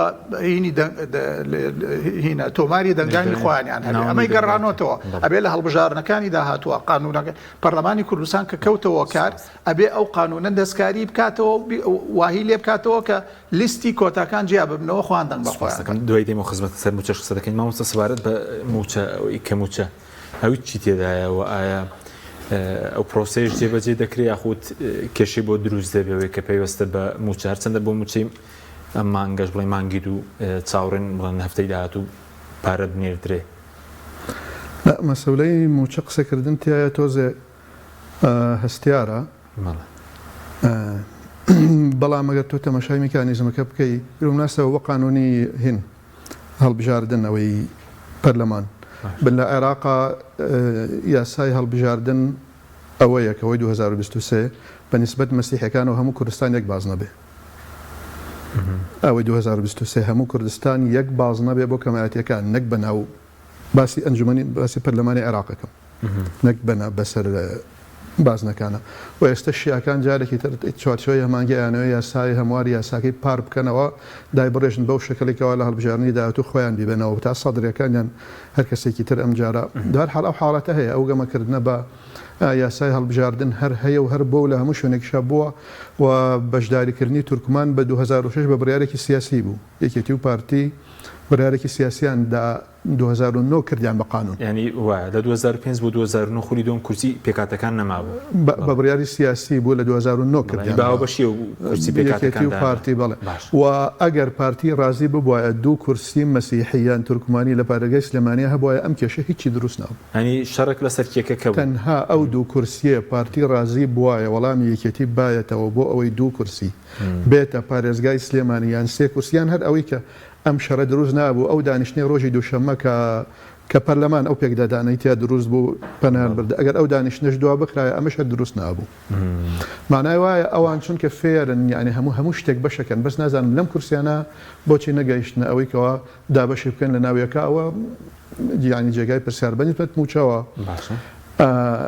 هینە تۆماری دەنگانی خۆیانیان هەبێ ئەمەی گەڕانەوەتەوە ئەبێ لە هەڵبژارنەکانی داهاتووە قانونەکە پەرلەمانی کوردستان کە کەوتەوە کار ئەبێ ئەو قانونە دەستکاری بکاتەوە واهی لێ بکاتەوە کە لیستی کۆتاکان جیا ببنەوە خواندن بە خۆیان دوای دێمە خزمەت سەر موچە قسە دەکەین مامۆستا سەبارەت بە موچە کە موچە ئەوی چی تێدایەوە ئایا ئەو پرۆسەیەش جێبەجێ دەکرێت یاخود کێشەی بۆ دروست دەبێەوەی کە پێوەستە بە موچە هەرچەندە بۆ موچەی ئەم مانگەش بڵێ مانگی و چاوڕێن بڵێن هەفتەی داهاتوو پارە بنێردرێ مەسەولەی موچە قسەکردن تایە تۆزێ هەستیارە بەڵام ئەگەر تۆ تەماشای میکانیزمەکە بکەی گرناسەوە وە قانونی هین هەڵبژاردنەوەی پەرلەمان بن لە عێراقا یاسای هەڵبژاردن ئەوەیە کەەوەی 2023 بەنسبەت مەسیحەکان و هەموو کوردستان یەک باز نەبێ ئەوەی 2023 هەموو کوردستان یەک باز نەبێ بۆ کەمایەتیەکان نەک بەناو باسی ئەنجومەنی باسی پەرلەمانی عێراقەکەم نەک بەسەر بازنەکانە و ئێستا شیعەکان جارێکی تر چوارچۆی هەمانگەیانەوە یاسای هەمواری یاساکەی پار بکەنەوە دای بڕێژن بەو شکلێکەوە لە هەڵبژارنی داهاتوو خۆیان بیبێنەوە تا سەدرەکانیان هەر کەسێکی تر ئەم جارە دار حاڵ ئەو حاڵەتە هەیە ئەو گەمەکردنە بە یاسای هەڵبژاردن هەر هەیە و هەر بۆ لە هەموو شوێنێکشە بووە و بەشداریکردنی تورکمان بە 2006 بە بڕیارێکی سیاسی بوو یەکێتی و پارتی بڕیارێکی سیاسیان 2009 کردیان بە قانون ینی وایە لە 2005 بۆ 2009 خولی دۆم کورسی پێکاتەکان نەمابوو بە بڕیاری سیاسی بوو لە 2009 کردیان باوە بەشی و کورسی پێکاتەکان و پارتی بەڵێ و ئەگەر پارتی ڕازی ببووایە دوو کورسی مەسیحیان تورکمانی لە پارێگای سلێمانیا هەبووایە ئەم کێشە هیچی دروست نەبوو ینی شەڕێک لەسەر کێکەکە تەنها ئەو دوو کورسیە پارتی ڕازی بووایە وەڵامی یەکێتی بایەتەوە بۆ ئەوەی دوو کورسی بێتە پارێزگای سلێمانیان سێ کورسیان هەر ئەوەی کە ئەم شەڕە دروست نابوو ئەو دانیشتنی ڕۆژی دووشەممە کە پەرلەمان ئەو پێکدادانەی تیا دروست بوو پەنیان برد ئەگەر ئەو دانیشتنەش دوا بکرایە ئەمەش هەر دروست نابوو مانای وایە ئەوان چونکە فێرن یعنی هەموو شتێک بەشەکەن بەس نازانم لەم کورسیانە بۆچی نەگەیشتنە ئەوەی کەەوە دابەشی بکەن لە ناویەکە ئەوە یعنی جێگای پرسیاربنی پێت موچەوە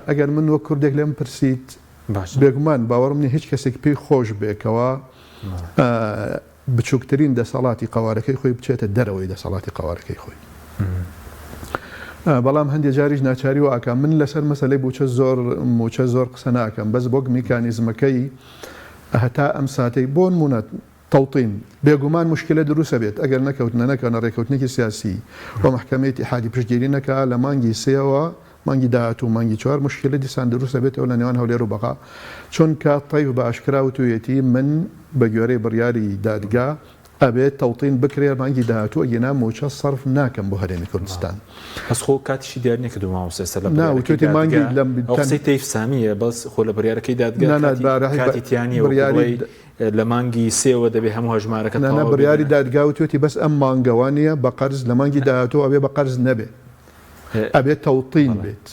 ئەگەر من وەک کوردێک لێم پرسیت بێگومان باوەڕم نیە هیچ کەسێک پێی خۆش بێکەوە بچووکترین دەسەڵاتی قوارەکەی خۆی بچێتە دەرەوەی دەسەڵاتی قوارەکەی خۆی بەڵام هەندێک جاریش ناچاری و ئاکەم من لەسەر مەسەلەی موچە زۆر قسە ناکەم بەس بۆ میکانیزمەکەی هەتا ئەم ساتەی بۆ نمونەت تەوتین بێگومان مشکلە دروستە بێت ئەگەر نەکەونە ڕێکەوتنێکی سیاسی و محکەمەی ئیتیحادی پشتگیری نەکا لە مانگی سێەوە مانگی داهات و مانگی چوار مشکلە دیسان دروستە بێتەوە لە نێوان هەولێر و بەقا چونکە تەیف بە ئاشکرا و توێتی من بە گوێرەی بڕیاری دادگا ئەبێت تەوتین بکرێ مانگی داهاتوو ئەگەنا موچە سەرف ناکەم بۆ هەرێمی کوردستان بەس خۆ کاتیشی دیار نەکردو مامۆستا لە ناوتێتی مانگی قسەی تەیف سامیە بەس خۆ لە بڕیارەکەی دادگا کاتی تیانی لە مانگی سێوە دەبێ هەموو هەژمارەکە بڕیاری دادگا و توێتی بەس ئەم مانگەوانیە بە قەرز لە مانگی داهاتوو ئەبێ بە قەرز نەبێ ئەبێت تەوتین بێت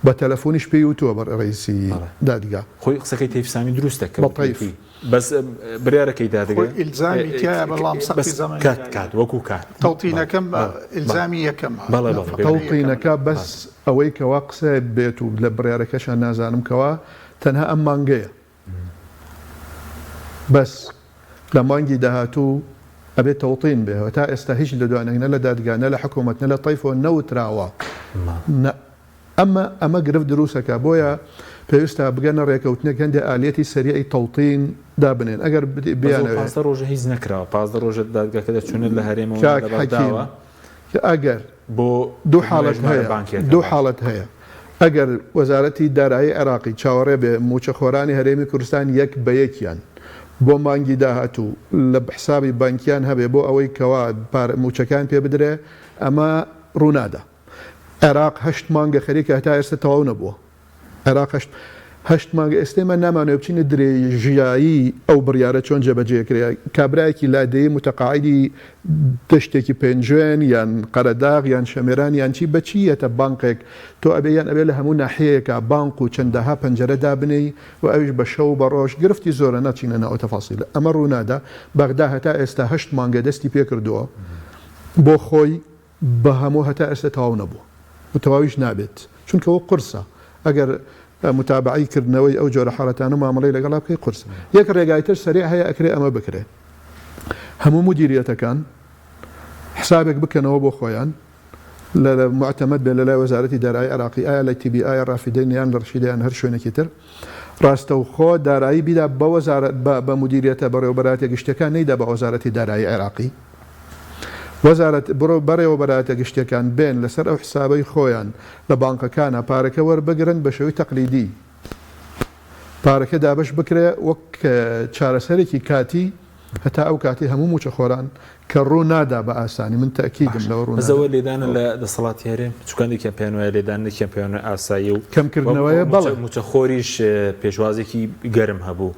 بە تەلەفۆنیش پێی وتووە بە ڕئیسی دادگا خۆی قسەکەی تەیف سامی دروستە بەس بڕیارەکەی دادگا ئیلزامی تایە بەڵام سەقی زەمانی کات وەکو کات تەوتینەکەم ئیلزامی یەکەم تەوتینەکە بەس ئەوەی کەوا قسە بێت و لە بڕیارەکەشان نازانم کەوا تەنها ئەم مانگەیە بەس لە مانگی داهاتوو ئەبێت تەوتین بێەوە تا ئێستا هیچ لە دوانەی نە لە دادگانە لە حکوومەت نە لە تەیفۆ نەوتراوە ئەمە گرفت دروستەکە بۆیە پێویستە بگەنە ڕێکەوتنێک هەندێک ئالێتی سەریعی تەوتین دابنێن ئەگەر بیانەوە ڕۆژە هیچ نەکراوە 15 ڕۆژە دادگاکە دەچونێت لە هەرێمەوە ئەگەر بۆ دوو حاڵەت هەیە ئەگەر وەزارەتی دارایی عێراقی چاوەڕێ بێ موچەخۆرانی هەرێمی کوردستان یەک بە یەکیان بۆ مانگی داهاتوو لە حسابی بانکیان هەبێ بۆ ئەوەی کەوا موچەکان پێ بدرێ ئەمە ڕوونادا عێراق 8 مانگە خەریکە هەتا ئێستا تەواو نەبووە عێراق 8 مانگە ئێستێمە نامانێ بچینە درێژیایی ئەو بڕیارە چۆن جێبەجێکرێ کابرایەکی لادەیە متەقاعدی دەشتێکی پێنجێن یان قەرەداغ یان شەمێران یان چی بەچیەتە بانقێک تۆ ئەبێیان ئەبێ لە هەموو ناحەیەکە بانق و چەندەها پەنجەرە دابنەی و ئەویش بە شەو بە ڕۆژ گرفتی زۆرە ناچینە ناو تەفاسیل ئەمە ڕوونادا بەغدا هەتا ئێستا 8 مانگە دەستی پێکردووە بۆ خۆی بە هەموو هەتا ئێستا تەواو نەبووە و تەواویش نابێت چونکەەوە قورسە ئەگەر متابعی کردنەوەی ئەو جۆرە حاڵەتان و مامەڵەی لەگەڵا بکەی قورس یەک ڕێگایتر سەریع هەیە ئەکرێ ئەمە بکرێت هەموو مدیریەتەکان حسابێک بکەنەوە بۆ خۆیان لە معتەمەد بێ لە لای وەزارەتی دارایی عێراقی ئایا لە تیبی ئایا ڕافیدەین یان لە ڕشیدیان هەر شوێنێکی تر ڕاستەوخۆ دارایی بیدا بە وەزارەت بە مدیریەتە بەڕێوەبەراتە گشتەکان نەیدا بە وەزارەتی دارایی عێراقی وەزارەت بڕۆ بەڕێوە بەراتە گشتەکان بێن لەسەر ئەو حسابەی خۆیان لە بانکەکانە پارەکە وەربگرن بە شێوەی تەقلیدی پارەکە دابش بکرێ وەک چارەسەرێکی کاتی هەتا ئەو کاتی هەموو موچەخۆران کە ڕوو نادا بە ئاسانی من تەکیدم لەوە ڕوو زەوە لێدانە لە دەسەڵاتی هەرێم چکاندێکیان پێیان وایە لێدانێکیان پێیان ئاسایی و کەمکردنەوەیە بەڵێ موچەخۆریش پێشوازێکی گەرم هەبوو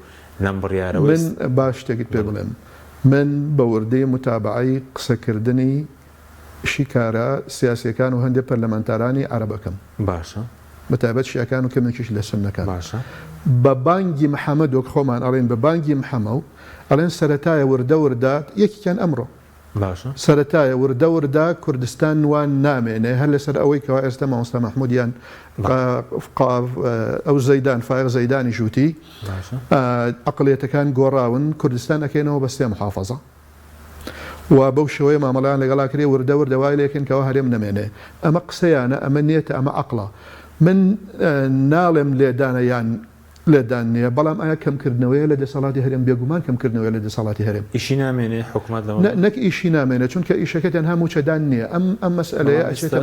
لەم بڕیارەوە من باش شتێکت پێ بڵێم من بە وردەی متابعی قسەکردنی شیکارە سیاسیەکان و هەندێک پەرلەمانتارانی عەرەبەکەم باشە بەتایبەت شیعەکان و کەمێکیش لە سنەکان باشە بە بانگی محەممەد وەک خۆمان ئەڵێن بە بانگی محەممە و ئەڵێن سەرەتایە وردە وردات یەکیان ئەمڕۆ باشە سەرەتایە وردە کوردستان وان نامێنێ هەر لەسەر ئەوەی کەوا ئێستا مامۆستا مەحموودیان ئەو زەیدان فایق زەیدانی ژووتی عەقڵیەتەکان گۆڕاون کوردستان ئەکەینەوە بە سێ محافەزە و بەو شێوەیە مامەڵەیان لەگەڵا کرێ وردە وای لێکن کەەوە هەرێم نەمێنێ ئەمە قسەیانە ئەمە نیێتە ئەمە عەقڵە من ناڵێم لێدانەیان لێدان نییە بەڵام ئایا کەمکردنەوەی لە دەسەڵاتی هەرێم بێگومان کەمکردنەوەی لە دەسەڵاتی هەرێم ئیشی نامێنێ حکوومەت نەک ئیشی نامێنێت چونکە ئیشەکەتیان هەموو چەدان نییە ئەم مەسئلەیە ئەچێتە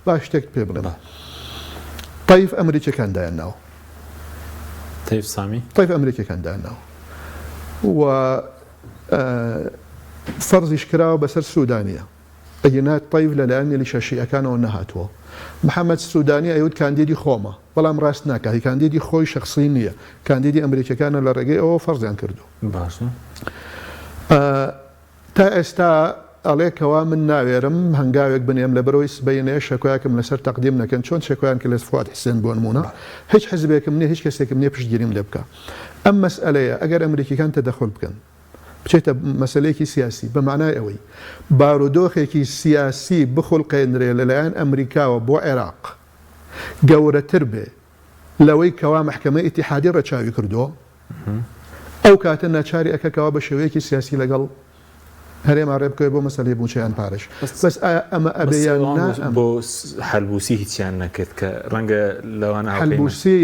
باش شتێک پێ بڵێ تایف ئەمریکیەکان دایانناوە تایف سامی تایف ئەمریکیەکان دایانناوە و فەرزیش کراوە بەسەر سوودانیە ئەگەنات تایف لەلایەن میلیشە شیعەکانەوە نەهاتووە محەممەد سوودانی ئەیوت کاندیدی خۆمە بەڵام ڕاست ناکە کاندیدی خۆی شخصی نییە کاندیدی ئەمریکیەکانە لە ڕێگەی ئەوە فەرزیان کردو باشە تا ئێستا ئەڵێکەوە من ناوێرم هەنگاوێک بنێم لە بەرەوەی سبەینێ شەکۆیاکم لەسەر تەقدیم نەکەن چۆن شەکۆیان کە لە فواد حسێن بۆ نمونە هیچ حزبێکم نییە هیچ کەسێکم نییە پشتگیریم لێ بکە ئەم مەسئلەیە ئەگەر ئەمریکیەکان تەدەخل بکەن بچێتە مەسلەیەکی سیاسی بە معنای ئەوەی بارودۆخێکی سیاسی بخڵقێنرێ لەلایەن ئەمریکاوە بۆ عێراق گەورەتر بێ لەوەی کەوا مەحکەمەی ئیتیحادی ڕەچاوی کردووە ئەو کاتە ناچاری ئەکەکەوە بە شێوەیەکی سیاسی لەگەڵ هەرێما ڕێبکەوە بۆ مەسەلەی بووچیان پارش بەس ئەمە ئەبێیان بۆ هەلبوسی هیچیان نەکرد کە ڕەنگە لەوانە هەلبوسی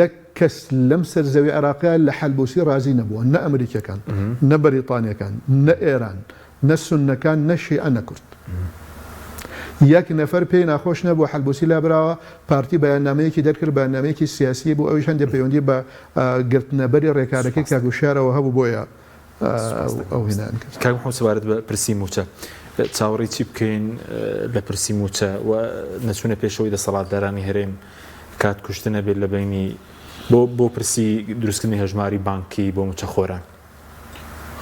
یەک کەس لەم سەرزەوی عێراقیان لە حەلبوسی ڕازی نەبووە نە ئەمریکیەکان نە بەریتانیەکان نە ئێران نە سوننەکان نە شیعە نەکورد یەک نەفەر پێی ناخۆش نەبوو حەلبوسی لابراوە پارتی بەیاننامەیەکی دەرکرد بەیاننامەیەکی سیاسی بوو ئەویش هەندێک پەیوەندی بە گرتنەبەری ڕێکارەکەی کاگوشارەوە هەبوو بۆیە ئەو هێنان کرد کاک محەممەد سەبارەت بە پرسی موچە چاوەڕی چی بکەین لە پرسی موچە و نەچوونە پێشەوەی دەسەڵاتدارانی هەرێم کات کوشتنە بێت لە بینی بۆ پرسی دروستکردنی هەژماری بانکی بۆ موچە خۆران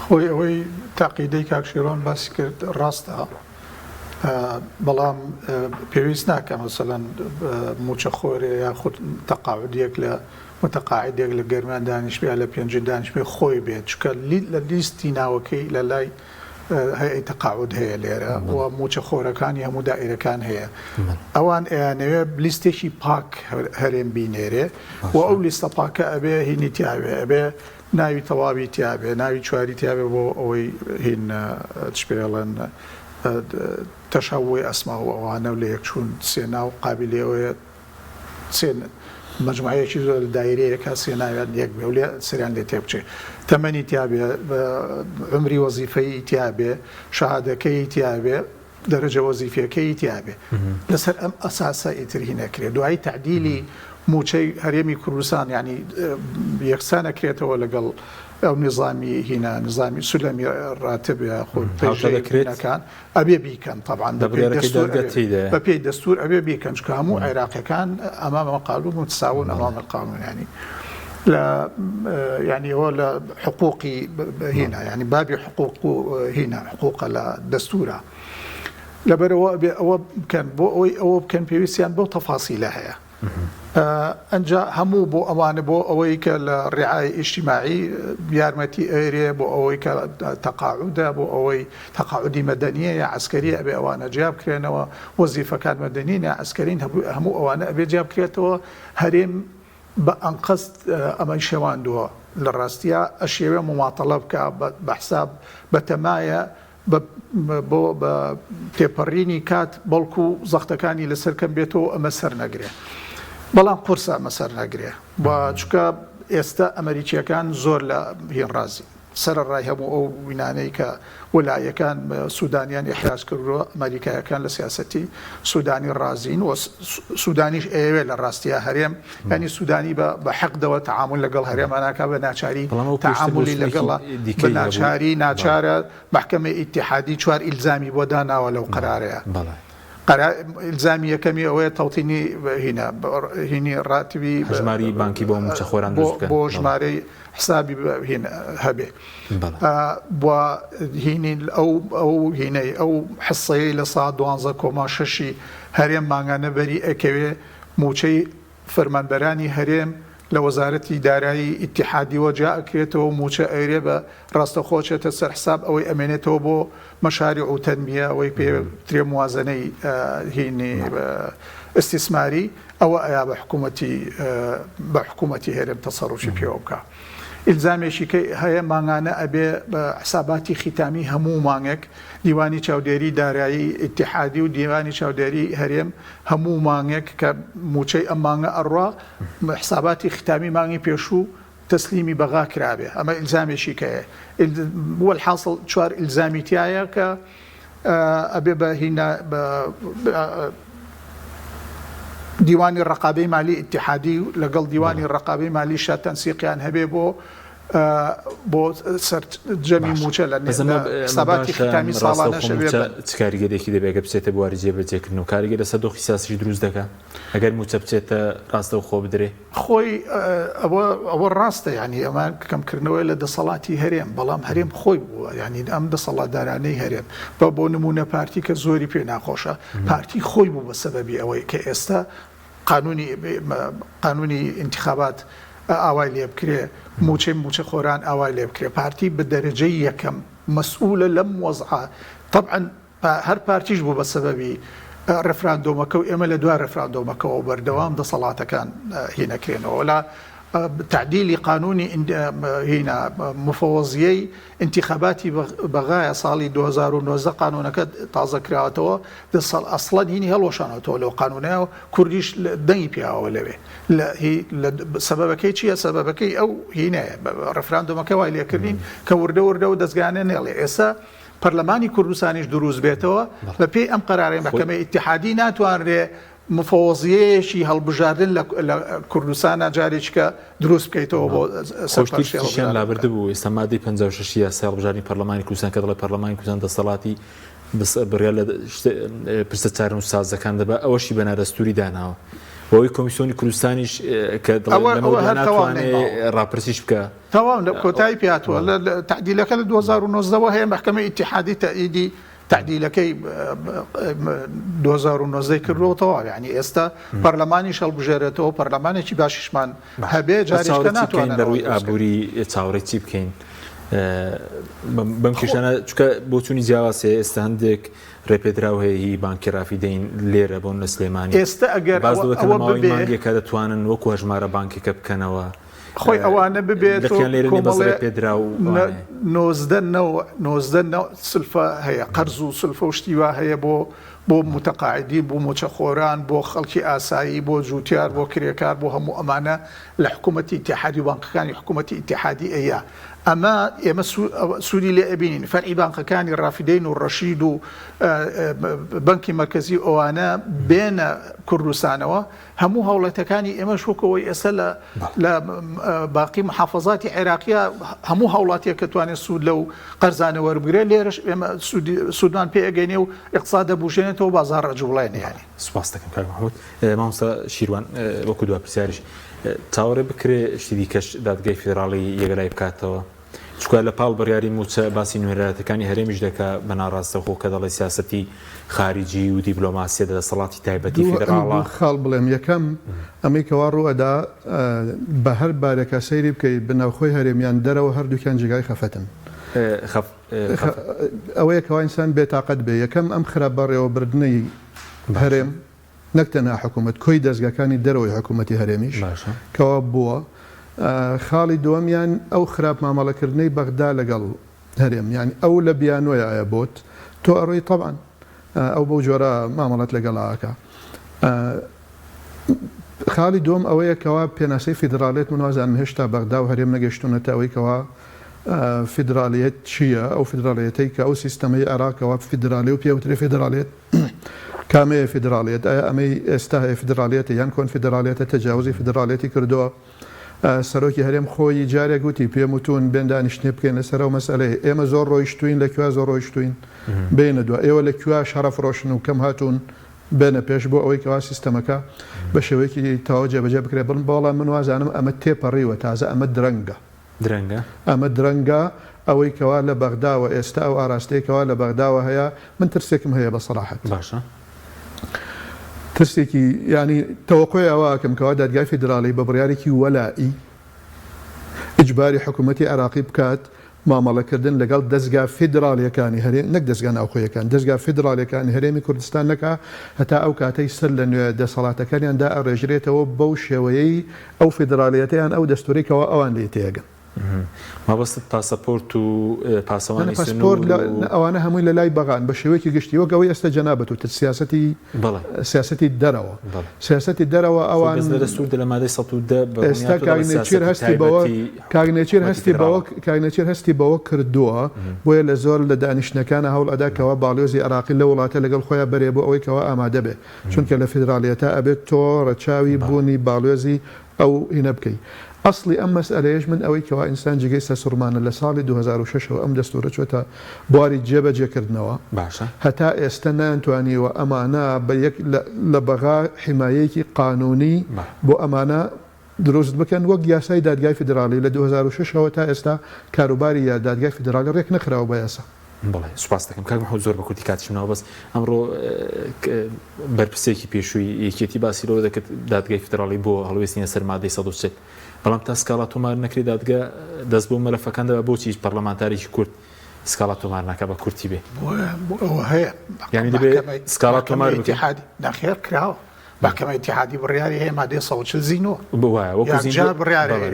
خۆی ئەوەی تاقیدەی کاکشیڕۆن باسی کرد ڕاستە بەڵام پێویست ناکە مەسەلەن موچە خۆرێ یا خود تەقاعودیەک لە متەقاعدێک لە گەرمان دانیشتوێ لە پێنج دانیشتوێ خۆی بێت چکە لە لیستی ناوەکەی لە لای هەیەی تەقاعود هەیە لێرە و موچە خۆرەکانی هەموو دائیرەکان هەیە ئەوان ئەیانەوێ لیستێکی پاک هەرێم بینێرێ و ئەو لیستە پاکە ئەبێ هینی تیاوێ ئەبێ ناوی تەواوی تیاابێ ناوی چواری تیاابێ بۆ ئەوەی هین چپێڵەن تەشەوی ئەسما و ئەوانە لە یەکچوون سێنا و قابلەوەیە سێن مجموعەیەکی زۆر دایرەیەکە سێناویان یەک بێ و لێ سریان لێ تێبچێ تەمەنی تیاابێ عمری وەزیفەی تیاابێ شەهادەکەی تیاابێ دەرەجە وەزیفەکەی تیاابێ لەسەر ئەم ئەساسە ئیتری نەکرێت دوایی تعدیلی موچەی هەرێمی کوردستان ینی یەکسان نەکرێتەوە لەگەڵ ئەو نظامی هینا نظامی سولەمی ڕاتب خۆکان ئەبێ بیکەن طبعاً بە پێی دەستور ئەبێ بیکەن چکە هەموو عێراقیەکان ئەمامە قانون متساون ئەمام القانون ینی لە ینی ئەوە لە حقوقی هینا ینی بابی حقوق هینا حقوقە لە دەستورە لەبەرەوە ئەوە بکەن بۆ ئەوەی ئەوە بکەن پێویستیان بۆ تەفاسیلە هەیە ئەنجا هەموو بۆ ئەوانە بۆ ئەوەی کە لە ڕێعای ئیجتیماعی یارمەتی ئێرێ بۆ ئەوەی کە تەقاعودە بۆ ئەوەی تەقاعودی مەدەنیە یا عسکەریە ئەبێ ئەوانە جیاب بکرێنەوە وەزیفەکان مەدەنین یا عسکەرین هەموو ئەوانە ئەبێ جیاب بکرێتەوە هەرێم بە ئەنقەست ئەمەی شێواندووە لە ڕاستیە ئەشێوێ مماتەڵە بکە بە حساب بە تەمایە بۆ بە تێپەڕینی کات بەڵکو زەختەکانی لەسەرکەم بێتەوە ئەمە سەر نەگرێ بەڵام قورسە مەسەر نەگرێ بە چکە ئێستا ئەمریکیەکان زۆر لە هێنڕازی سەرڕای هەموو ئەو وینانەی کە وەلایەکان سوودانیان ئیحراز کردووە ئەمریکایەکان لە سیاسەتی سوودانی ڕازین و سوودانیش ئەوێ لە ڕاستیە هەرێم ینی سوودانی بە حەقدەوە تەعامل لەگەڵ هەرێماناکە بە ناچاری تەعاملی لەگەڵە بە ناچاری ناچارە محکەمەی ئیتیحادی چوار ئیلزامی بۆ داناوە لەو قەرارەیە ئیلزامی یەکەمی ئەوەیە تەوتینی هینی ڕاتبی ژماری بانکی بۆ موچە خۆران بۆ ژمارەی حسابی هەبێ بۆ هینی ئەو هینەی ئەو حسەیە لە سا 12.6 هەرێم ماگانە بەری ئەکەوێ موچەی فەرمانبەرانی هەرێم لە وەزارەتی دارایی ئیتیحادی وەجا ئەکرێتەوە موچە ئەیرێ بە ڕاستەخۆچێتە سەر حساب ئەوەی ئەمێنێتەوە بۆ مەشاریع و تەنمیە ئەوەی پێ موازنەی هینی استثماری ئەوە ئەیا بە حکوومەتی هێرم تەسەڕوفی پێوە بکە. ئیلزامێکی هەیە مانگانە ئەبێ بە حساباتی ختامی هەموو مانگێک دیوانی چاودێری دارایی ئیتیحادی و دیوانی چاودێری هەرێم هەموو مانگێک کە موچەی ئەم مانگە ئەڕوا حساباتی ختامی مانگی پێشوو تەسلیمی بەغا کرابێ. ئەمە ئیلزامێکی کەیە بووە الحاصل چوار ئیلزامی تایە کە ئەبێ بە هینا دیوانی ڕقابەی مالی ئیتیحادی لەگەڵ دیوانی ڕقابەی مالی شە تەنسیقیان هەبێ بۆ سەرجەمی موچە لە حساباتی ختامی ساڵانە چ کاریگەرێکی دەبێت کە بچێتە بواری جێبەجێکردن و کاریگەرە سەدۆخی سیاسی دروست دەکات ئەگەر موچە بچێتە ڕاستە و خۆ بدرێ خۆی ئەوە ڕاستە ینی ئەمان کەمکردنەوەی لە دەسەڵاتی هەرێم بەڵام هەرێم خۆی بووە ینی ئەم دەسەڵاتدارانەی هەرێم بۆ نمونە پارتی کە زۆری پێ ناخۆشە پارتی خۆی بوو بە سەبەبی ئەوەی کە ئێستا قانونی انتخابات ئاوای لێ بکرێ موچە خۆران ئاوای لێ بکرێ پارتی بە دەرەجەی یەکەم مەسئولە لەم وەزعە طبعا هەر پارتیش بوو بە سەبەبی ڕفراندۆمەکە و ئێمە لە دوای ڕفراندۆمەکەەوە بەردەوام دەسەڵاتەکان هینەکرێنەوە لە تعدیلی قانونی هینا مفوضیەی انتخاباتی بەغایە ساڵی 2009 قانونەکە تازە کراوەتەوە ئەسڵەن هینی هەڵۆشانەوە لەو قانونەیە کوردیش دەنگی پیاوە لەوێ سەبەبەکەی چییە سەبەبەکەی ئەو هینەیە ڕفراندۆمەکە وای لێکردین کە وردە و دەستگانە نێڵێ ئێستا پەرلەمانی کوردستانیش دروست بێتەوە بە پێی ئەم قەرارەی محکەمەی ئیتیحادی ناتوانرێ مفوضیەیەکی هەڵبژاردن لە کوردستانە جارێککە دروست بکەیتەوە بۆ سەرپەرشیان لابردە بوو ئێستا مادەی 56 یاسای هەڵبژاردننی پەرلەمانی کوردستان کە دەڵێ پەرلەمانی کوردستان دەسەڵاتی بڕیا لە پرسە چارن و سازەکان دەبە ئەوەشی بە نادەستوری داناوە بۆی کۆمیسیۆنی کوردستانیش کە ناتوانێت ڕاپرسیش بکە تەواو لە کۆتایی پیاتوە لە تعدیلەکە لە 2009 هەیە محکەمەی ئیتیحادی تەئیدی تعدیلەکەی 2009 کردوەوە یعنی ئێستا پەرلەمانی هەڵبژێرێتەوە پەرلەمانێکی باشیشمان هەبێ جارێککە ناتوانێت ڕووی ئابووری چاوەڕێی چی بکەین بەم کێشانە چکە بۆ چوونی جیاواسێ ئێستا هەندێک ڕێپێدراو هەیە هی بانکی ڕافیدەین لێرە بۆ نە سلێمانی ئێستا ئەگەر بازەوەی مانگێکە دەتوانن وەکو هەژمارە بانکێکە بکەنەوە خۆی ئەوانە ببێت پێدرا و 90 سلفە هەیە قەرز و سلفە و شتیوا هەیە بۆ متەقاعدین بۆ موچەخۆران بۆ خەڵکی ئاسایی بۆ جوتیار بۆ کرێکار بۆ هەموو ئەمانە لە حکوومەتی ئیتیحادی و بانکەکانی حکوومەتی ئیتیحادی ئەیە ئەمە ئێمە سوودی لێ ئەبینین فەرعی بانکەکانی ڕافیدەین و ڕەشید و بانکی مرکزی ئەوانە بێنە کوردستانەوە هەموو هەوڵەتەکانی ئێمە شوکەوەی ئێستا لە باقی محافظاتی عێراقیە هەموو هەوڵاتیە کە توانێت سوود لەو قەرزانە وەربگرێت لێرەش ئێمە سوودمان پێ ئەگەینێ و اقتصاد دەبوژێنێتەوە بازار ڕەجوڵێن یانی سوپاس دەکەم کاک محەممەد مامۆستا شیروان وەکو دوا پرسیاریش چاوەڕێ بکرێ شتی دیکەش دادگای فێدراڵی یەگەلای بکاتەوە چکە لە پاڵ بڕیاری موچە باسی نوێنەرەتەکانی هەرێمیش دەکە بە ناڕاستەخۆ کە دەڵێ سیاسەتی خارجی و دیبلۆماسیە دەسەڵاتی تایبەتی فێدراڵە خاڵ بڵێم یەکەم ئەمەی کەوا ڕوەدا بە هەر بارێکە سەیری بکەیت بناوخۆی هەرێمیان دەرەوە هەردووکیان جگای خەفەتن ئەوەیە کەوا ئینسان بێتاقەت بێ یەکەم ئەم خراپ بەڕێوەبردنەی هەرێم نەکتەنها حکوومەت کۆی دەستگاکانی دەرەوەی حکوومەتی هەرێمیش کەوا بووە خاڵی دووەمیان ئەو خراپ مامەڵەکردنەی بەغدا لەگەڵ هەرێم یعنی ئەو لە بیانوۆیە ئایا بۆت تۆ ئەڕۆی طبعاً ئەو بەو جۆرە مامەڵەت لەگەڵاکە خاڵی دوم ئەوەیە کەوا پێناسەی فیدراڵێت منوازانم هێشتا بەغدا و هەرێم نەگەشتونەتە ئەوەی کەوا فیدراڵیەت چییە ئەو فیدراڵیەتەی کە ئەو سیستەمەی عێراقەوە فیدراڵی و پێوترێ فیدراڵێت کامەیە فیدراڵیەت ئایا ئەمەی ئێستا هەیە فیدراڵیەتە یان کۆن فیدراڵیەتە تەجاوزی فیدراڵیەتی کردووە سەرۆکی هەرێم خۆی جارێک گوتی پێم وتون بێن دانیشتنێ بکەین لەسەر ئەو مەسئلەیە ئێمە زۆر ڕۆیشتوین لەکوێ زۆر ڕۆیشتوین بینە دووە ئێوە لەکوێ شەڕە فرۆشن و کەم هاتوون بێنە پێش بۆ ئەوەی کەوا سیستەمەکە بە شێوەیەکی تەواو جێبەجێ بکرێ بڵم بەڵام من وازانم ئەمە تێپەڕیوە تازە ئەمە درەنگە ئەمە درەنگە ئەوەی کەوا لە بەغداوە ئێستا ئەو ئاراستەیەکەوە لە بەغداوە هەیە من ترسێکم هەیە بە سەراحەت باشە ترسێکی ینی تەوەقۆی ئەوواکەم کەوا دادگای فیدراڵی بە بڕیارێکی وەلایی ئیجباری حکوومەتی عراقی بکات مامەڵەکردن لەگەڵ دەستگا فیدراڵیەکانی هەرێم نەک دەستگا ناوخۆیەکان دەستگا فیدراڵیەکانی هەرێمی کوردستان نەکا هەتا ئەو کاتەی سەر لە نوێ دەسەڵاتەکانیاندا ئەڕێژرێتەوە بەو شێوەیەی ئەو فیدراڵیەتیان ئەو دەستوریکەوە ئەوان لێ تێگەن. مەبەستت پاسەپۆرت و پاسەوانی پاسپۆرت ئەوانە هەمووی لە لای بەغان بە شێوەیەکی گشتی وەگەوەی ئێستا جەنابەت و سیاسەتی دەرەوە سیاسەتی دەرەوە ئەوان دەستور لە مادەی 110 ئێستا کاگنێچیر هەستی بەوە کردووە بۆیە لە زۆر لە دانیشتەکانە هەوڵ ئەداکەوە باڵێزی عراقی لە وڵاتە لەگەڵ خۆیان بەرێ بۆ ئەوەی کەەوە ئامادە بێ چونکە لە فیدراڵیەتە ئەبێت تۆ ڕەچاوی بوونی باڵێزی ئەو هینە بکەی. ئەسڵی ئەم مەسئلەیەش من ئەوەی کەوا ئینسان جگەی سەسوڕمانە لە ساڵی 2006 ئەم دەستورە چۆتە بواری جێبەجێکردنەوە باشە هەتا ئێستا نانتوانیوە ئەمانە بە یەک لە بەغا حیمایەکی قانونی بۆ ئەمانە دروست بکەن وەک یاسای دادگای فیدراڵی لە 2006ەوە تا ئێستا کاروباری یا دادگای فیدراڵی ڕێک نەخراوە بە یاسا. بڵێ سوپاس دەکەم کاک محەممەد زۆر بە کورتی کاتیشمەوە بەس ئەمڕۆ بەرپرسێکی پێشووی یەکێتی باسیرەوە دەکرد دادگای فیدراڵی بۆ هەڵوێستنیە سەر مادەی 130 بەڵام تا سکاڵا تۆمار نەکری دادگا دەست بۆ مەلەفەکاندا بۆچی پەرلەمانتارێکی کورد سکاڵا تۆمار ناکە بە کورتی بێ هەیە یعنی دەبێت سکاڵا تۆمار اتحادی ناخێر کراوە محکمە اتحادی بڕیاری هەیە مادەی 140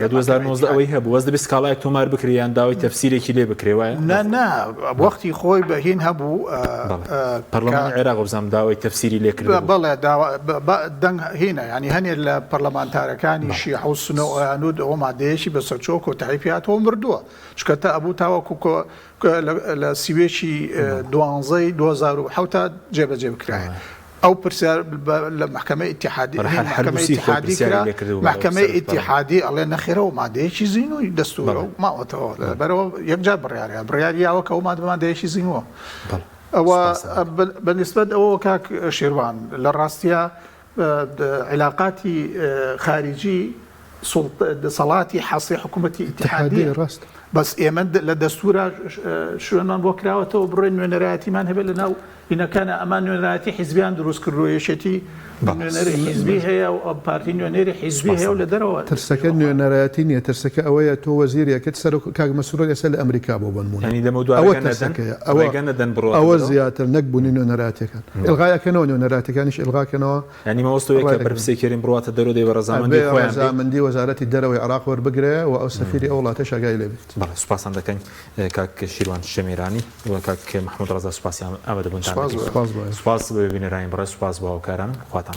لە 2019 ئەوەی هەبوو وەز دەبێت سکاڵایەک تۆمار بکریان داوای تەفسیرێکی لێ بکرێوایە نه وەختی خۆی بەهین هەبوو پەرلەمانی عێراق بزانام داوای تەفسیری لێ کرد بەڵێ دەنگ هینە ینی هەنێ لە پەرلەمانتارەکانی شیع و سونە و ئەیانود ئەوە مادەیەکی بەسەر چۆک و تایپیاتەوە مردووە چکە تا ئەبوو تاوەکو لە سیوێکی 2007 جێبەجێ بکرایە ئەو پرسیار لە محکمە اتحادی محکمە اتحادی ئەڵێ نەخێرەوە مادەیەکی زینوی دەستورە ماوەتەوە بەرەوە یەکجار بڕیاریەوە کە ئەو مادەیەکی زینوە ئەوە بەنسبەت ئەوە کاک شێروان لە ڕاستیە علاقاتی خارجی دەسەڵاتی حاسی حکوومەتی اتحادی ڕاست بەس ئێمە لە دەستورە شوێنمان بۆ کراوەتەوە بڕێن نوێنەرایەتیمان هەبێت لە ناو بینەکانە ئەمان نوێنەرایەتی حیزبیان دروست کردووەیەشێتی نوێنەری حیزبی هەیە و پارتی نوێنەری حیزبی هەیە و لە دەرەوە ترسەکە نوێنەرایەتی نییە ترسەکە ئەوەیە تۆ وەزیرێکت سەر کاک مەسرۆر ئێستا لە ئەمریکا بۆ بنمونە ئەوە زیاتر نەکبوونی نوێنەرایەتەکان ئلغایەکەنەوە نوێنەرایەتەکانیش ئلغاکەنەوە ینی مەوەستەوەی بەرپرسێکردن بڕاتە دەرەوەی بە ڕەزامەندی وەزارەتی دەرەوەی عراق وەربگرێ و ئەو سەفیری ئەو وڵاتەش ئاگای لێ بێت. بەڵێ سوپاسان دەکەین کاک شیروان شەمیرانی و کاک محەممەد ڕەزا سوپاسی ئەوە دەبوون سوپاس بە بینەرانی بڕێ سوپاس بە هاوکاران خواتان